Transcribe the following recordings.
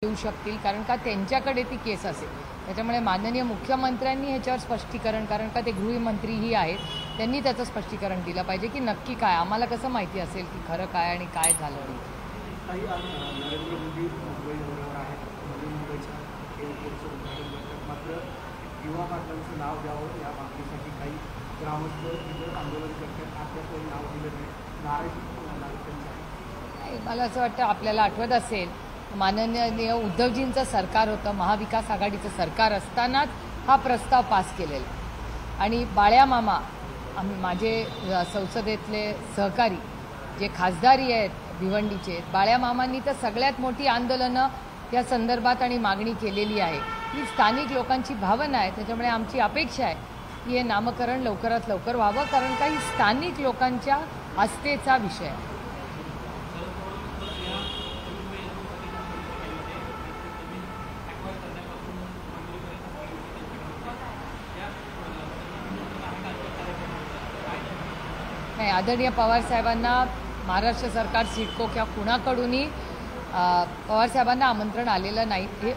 येऊ शकतील, कारण का त्यांच्याकडे ती केस असेल. त्याच्यामुळे माननीय मुख्यमंत्र्यांनी ह्याच्यावर स्पष्टीकरण, कारण का ते गृहमंत्रीही आहेत, त्यांनी त्याचं स्पष्टीकरण दिलं पाहिजे की नक्की काय, आम्हाला कसं माहिती असेल की खरं काय आणि काय झालं नाही. नरेंद्र मोदी मुंबईबरोबर आहेत, नवी मुंबईच्या एअरपोर्टचं उद्घाटन करतात, मात्र युवा पाटलांचं नाव द्यावं या मागणीसाठी काही ग्रामस्थ तिथं आंदोलन करतात. आपल्याकडे नाव दिलं नाही, नाराजी नागरिकांची आहे. मला असं वाटतं आपल्याला आठवत असेल, माननीय उद्धवजींचं सरकार होतं, महाविकास आघाडीचं सरकार असतानाच हा प्रस्ताव पास केलेला. आणि बाळ्या मामा, माझे संसदेतले सहकारी जे खासदारी आहेत भिवंडीचे, बाळ्या मामांनी तर सगळ्यात मोठी आंदोलनं या संदर्भात आणि मागणी केलेली आहे. ही स्थानिक लोकांची भावना आहे. त्याच्यामुळे आमची अपेक्षा आहे की हे नामकरण लवकरात लवकर व्हावं, कारण काही स्थानिक लोकांच्या आस्थेचा विषय आहे. नाही, आदरणीय पवारसाहेबांना महाराष्ट्र सरकार, सिडको किंवा कुणाकडूनही पवारसाहेबांना आमंत्रण आलेलं नाही. हे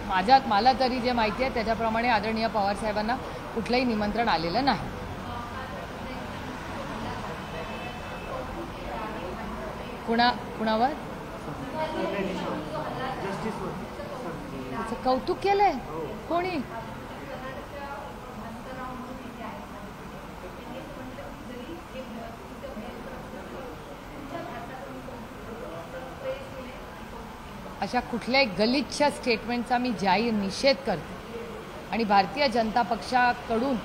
मला तरी जे माहिती आहे त्याच्याप्रमाणे आदरणीय पवारसाहेबांना कुठलंही निमंत्रण आलेलं नाही. कुणावर त्याचं कौतुक केलंय कोणी? अशा कुठल्याही गलिच्छ स्टेटमेंटचा मी जाहीर निषेध करते. आणि भारतीय जनता पक्षाकडून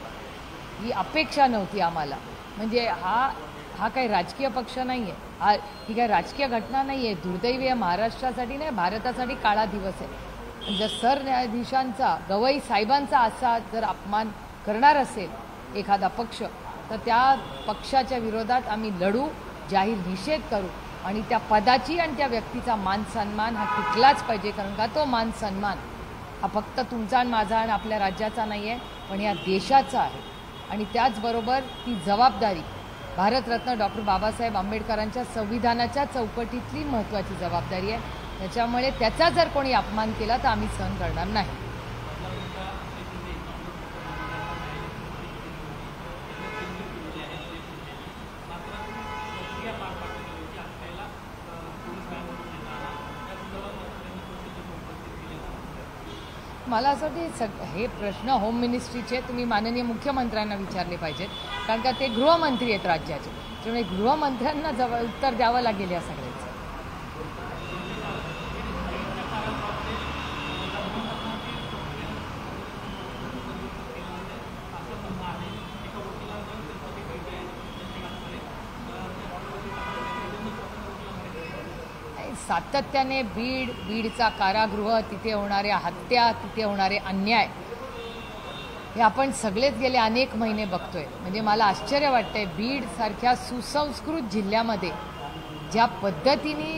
ही अपेक्षा नव्हती आम्हाला. म्हणजे हा काही राजकीय पक्ष नाही आहे, ही काही राजकीय घटना नाही आहे. दुर्दैवी आहे महाराष्ट्रासाठी, नाही भारतासाठी काळा दिवस आहे. जर सरन्यायाधीशांचा, गवई साहेबांचा असा जर अपमान करणार असेल एखादा पक्ष, तर त्या पक्षाच्या विरोधात आम्ही लढू, जाहीर निषेध करू. आणि त्या पदाची आणि त्या व्यक्तीचा मान सन्मान हा टिकलाच पाहिजे, कारण का तो मान सन्मान हा फक्त तुमचा आणि माझा आणि आपल्या राज्याचा नाही आहे, पण या देशाचा आहे. आणि त्याचबरोबर ती जबाबदारी भारतरत्न डॉक्टर बाबासाहेब आंबेडकरांच्या संविधानाच्या चौकटीतली महत्त्वाची जबाबदारी आहे. त्याच्यामुळे त्याचा जर कोणी अपमान केला तर आम्ही सहन करणार नाही. मला असं वाटतं हे प्रश्न होम मिनिस्ट्रीचे तुम्ही माननीय मुख्यमंत्र्यांना विचारले पाहिजेत, कारण का ते गृहमंत्री आहेत राज्याचे. त्यामुळे गृहमंत्र्यांना उत्तर द्यावं लागेल या सगळ्याचं. सातत्याने बीडचा कारागृह, तिथे होणाऱ्या हत्या, तिथे होणारे अन्याय, हे आपण सगळेच गेले अनेक महिने बघतोय. म्हणजे मला आश्चर्य वाटतंय, बीडसारख्या सुसंस्कृत जिल्ह्यामध्ये ज्या पद्धतीने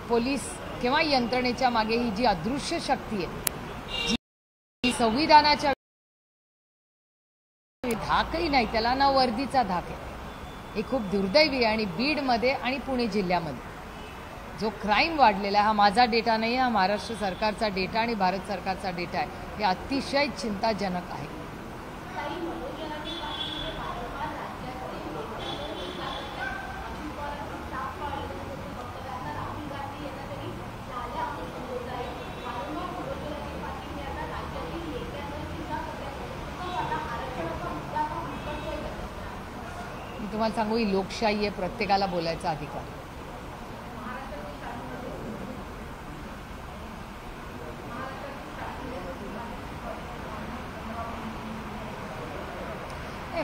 पोलीस किंवा यंत्रणेच्या मागे ही जी अदृश्य शक्ती आहे, जी संविधानाच्या धाकही नाही, त्याला ना वर्दीचा धाक आहे, हे खूप दुर्दैवी आहे. आणि बीडमध्ये आणि पुणे जिल्ह्यामध्ये जो क्राईम वाढलेला आहे, हा माझा डेटा नाही, हा महाराष्ट्र सरकारचा डेटा आणि भारत सरकारचा डेटा आहे. हे अतिशय चिंताजनक आहे. मी तुम्हाला सांगू, ही लोकशाही आहे, प्रत्येकाला बोलायचा अधिकार.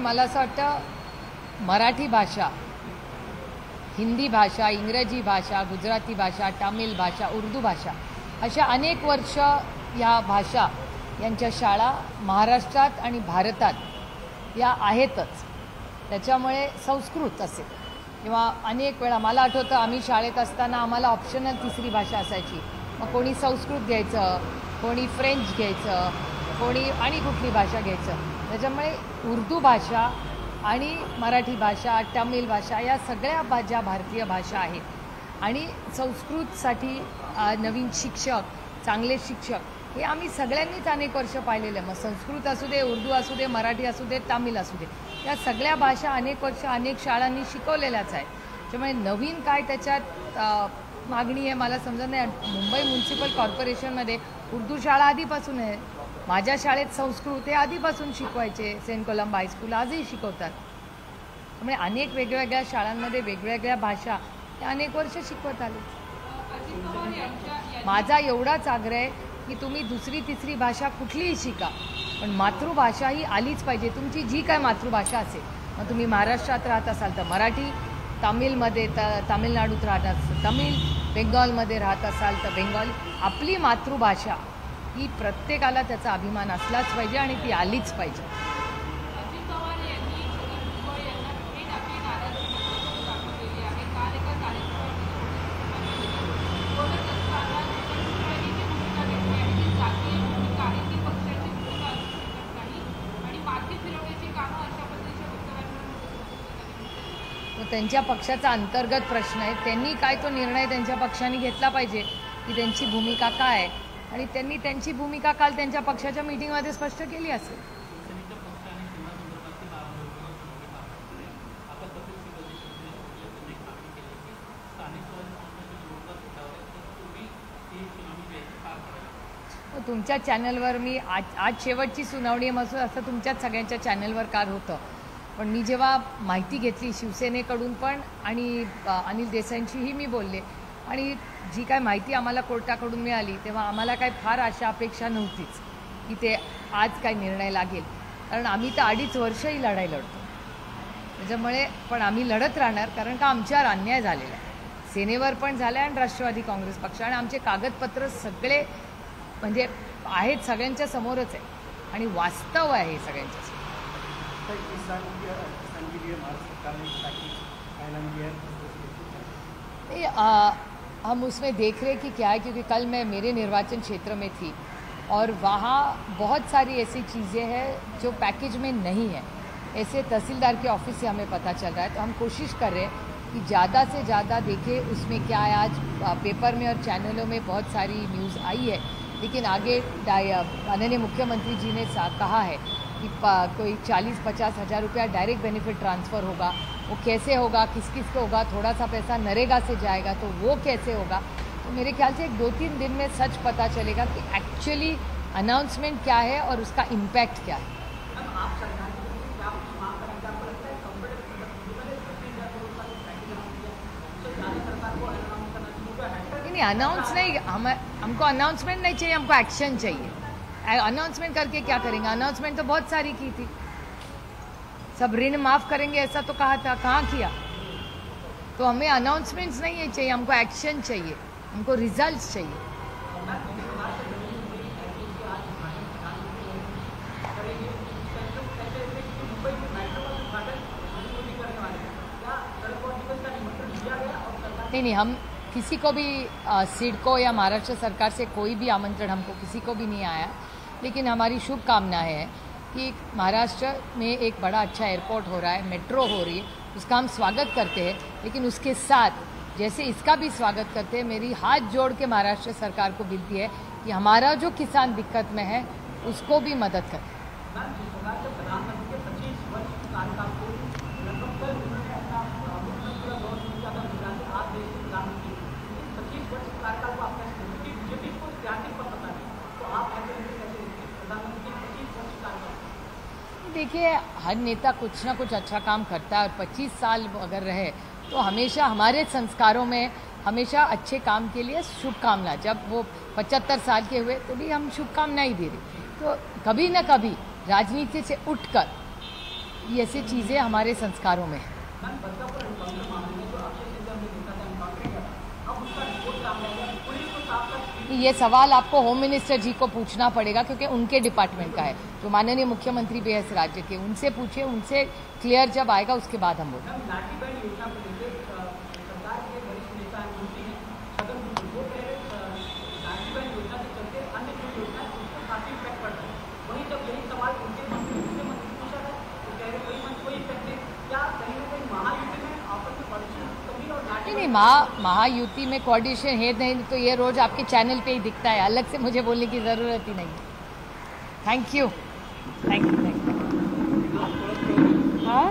मला असं वाटतं मराठी भाषा, हिंदी भाषा, इंग्रजी भाषा, गुजराती भाषा, तामिळ भाषा, उर्दू भाषा, अशा अनेक वर्ष या भाषा यांच्या शाळा महाराष्ट्रात आणि भारतात या आहेतच. त्याच्यामुळे संस्कृत असेल किंवा अनेक वेळा मला आठवतं आम्ही शाळेत असताना आम्हाला ऑप्शनल तिसरी भाषा असायची. मग कोणी संस्कृत घ्यायचं, कोणी फ्रेंच घ्यायचं, कोणी आणि कुठली भाषा घ्यायचं. त्याच्यामुळे उर्दू भाषा आणि मराठी भाषा, तामिळ भाषा या सगळ्या ज्या भारतीय भाषा आहेत आणि संस्कृतसाठी नवीन शिक्षक चांगले शिक्षक हे आम्ही सगळ्यांनीच अनेक वर्ष पाहिलेलं आहे. मग संस्कृत असू दे, उर्दू असू दे, मराठी असू दे, तामिळ असू दे, या सगळ्या भाषा अनेक वर्ष अनेक शाळांनी शिकवलेल्याच आहेत. त्यामुळे नवीन काय त्याच्यात मागणी आहे मला समजत नाही. मुंबई म्युन्सिपल कॉर्पोरेशनमध्ये उर्दू शाळा आधीपासून आहे. माझ्या शाळेत संस्कृत हे आधीपासून शिकवायचे. सेंट कोलंब हायस्कूल आजही शिकवतात. त्यामुळे अनेक वेगवेगळ्या शाळांमध्ये वेगवेगळ्या भाषा त्या अनेक वर्ष शिकवत आले. माझा एवढाच आग्रह आहे की तुम्ही दुसरी तिसरी भाषा कुठलीही शिका, पण मातृभाषा ही आलीच पाहिजे. तुमची जी काय मातृभाषा असेल, मग तुम्ही महाराष्ट्रात राहत असाल तर मराठी, तामिळमध्ये तामिळनाडूत राहत असाल तमिळ, बेंगॉलमध्ये राहत असाल तर बेंगॉली. आपली मातृभाषा ही प्रत्येकाला त्याचा अभिमान असलाच पाहिजे आणि ती आलीच पाहिजे. त्यांच्या पक्षाचा अंतर्गत प्रश्न आहे. त्यांनी काय तो निर्णय त्यांच्या पक्षाने घेतला पाहिजे की त्यांची भूमिका काय आहे, आणि त्यांनी त्यांची भूमिका काल त्यांच्या पक्षाच्या मीटिंगमध्ये स्पष्ट केली असेल. तुमच्या चॅनलवर मी आज शेवटची सुनावणी मसून असं तुमच्याच सगळ्यांच्या चॅनलवर काल होतं, पण मी जेव्हा माहिती घेतली शिवसेनेकडून पण आणि अनिल देसाईंशीही मी बोलले, आणि जी काय माहिती आम्हाला कोर्टाकडून मिळाली तेव्हा आम्हाला काय फार आशा अपेक्षा नव्हतीच की ते आज काय निर्णय लागेल, कारण आम्ही तर 2.5 वर्षही लढाई लढतो. त्याच्यामुळे पण आम्ही लढत राहणार, कारण का आमच्यावर अन्याय झालेला आहे. सेनेवर पण झाला आहे आणि राष्ट्रवादी काँग्रेस पक्ष, आणि आमचे कागदपत्र सगळे म्हणजे आहेत सगळ्यांच्या समोरच आहे आणि वास्तव आहे सगळ्यांच्या समोर. हम उसमें देख रहे कि क्या है, क्योंकि कल मैं मेरे निर्वाचन क्षेत्र में थी और वहाँ बहुत सारी ऐसी चीज़ें हैं जो पैकेज में नहीं है. ऐसे तहसीलदार के ऑफिस से हमें पता चल रहा है, तो हम कोशिश कर रहे हैं कि ज़्यादा से ज़्यादा देखें उसमें क्या है. आज पेपर में और चैनलों में बहुत सारी न्यूज़ आई है, लेकिन आगे माननीय मुख्यमंत्री जी ने कहा है कि कोई 40-50 हज़ार रुपया डायरेक्ट बेनिफिट ट्रांसफ़र होगा. वो कैसे होगा, किस किस को होगा, थोड़ा सा पैसा नरेगा से जाएगा तो वो कैसे होगा. तो मेरे ख्याल से 1-2-3 दिन में सच पता चलेगा कि एक्चुअली अनाउंसमेंट क्या है और उसका इम्पैक्ट क्या है. नहीं, अनाउंस नहीं, हमको अनाउंसमेंट नहीं चाहिए, हमको एक्शन चाहिए. अनाउंसमेंट करके क्या करेंगे. अनाउंसमेंट तो बहुत सारी की थी, सब ऋण माफ करेंगे ऐसा तो कहा था, कहाँ किया. तो हमें अनाउंसमेंट्स नहीं चाहिए, हमको एक्शन चाहिए, हमको रिजल्ट्स चाहिए. नहीं, हम किसी को भी सिडको या महाराष्ट्र सरकार से कोई भी आमंत्रण हमको किसी को भी नहीं आया, लेकिन हमारी शुभकामनाएं हैं कि महाराष्ट्र में एक बड़ा अच्छा एयरपोर्ट हो रहा है, मेट्रो हो रही है, उसका हम स्वागत करते हैं. लेकिन उसके साथ जैसे इसका भी स्वागत करते हैं, मेरी हाथ जोड़ के महाराष्ट्र सरकार को विनती है कि हमारा जो किसान दिक्कत में है उसको भी मदद करें. देखिए, हर नेता कुछ ना कुछ अच्छा काम करता है और 25 साल अगर रहे तो हमेशा हमारे संस्कारों में हमेशा अच्छे काम के लिए शुभकामना. जब वो 75 साल के हुए तो भी हम शुभकामनाएं दे रहे. तो कभी न कभी राजनीति से उठकर ये ऐसी चीज़ें हमारे संस्कारों में हैं. ये सवाल आपको होम मिनिस्टर जी को पूछना पड़ेगा, क्योंकि उनके डिपार्टमेंट का है, जो माननीय मुख्यमंत्री भी है इस राज्य के. उनसे पूछिए, उनसे क्लियर जब आएगा उसके बाद हम बोलेंगे. नहीं, महायुति में कोऑर्डिनेशन है नहीं तो ये रोज आपके चैनल पे ही दिखता है, अलग से मुझे बोलने की ज़रूरत ही नहीं। Thank you, thank you, thank you. हाँ